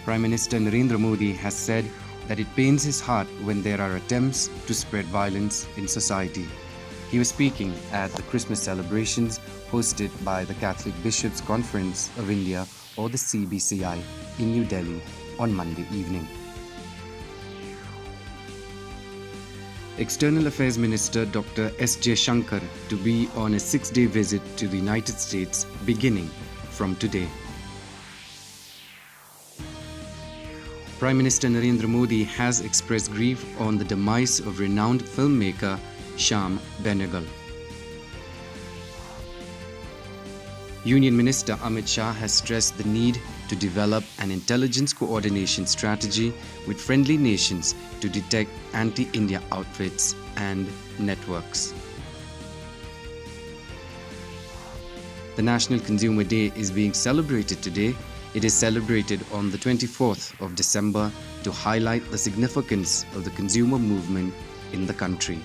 Prime Minister Narendra Modi has said that it pains his heart when there are attempts to spread violence in society. He was speaking at the Christmas celebrations hosted by the Catholic Bishops' Conference of India, or the CBCI, in New Delhi on Monday evening. External Affairs Minister Dr. S. Shankar to be on a 6-day visit to the United States beginning from today. Prime Minister Narendra Modi has expressed grief on the demise of renowned filmmaker Shyam Benegal. Union Minister Amit Shah has stressed the need to develop an intelligence coordination strategy with friendly nations to detect anti-India outfits and networks. The National Consumer Day is being celebrated today. It is celebrated on the 24th of December to highlight the significance of the consumer movement in the country.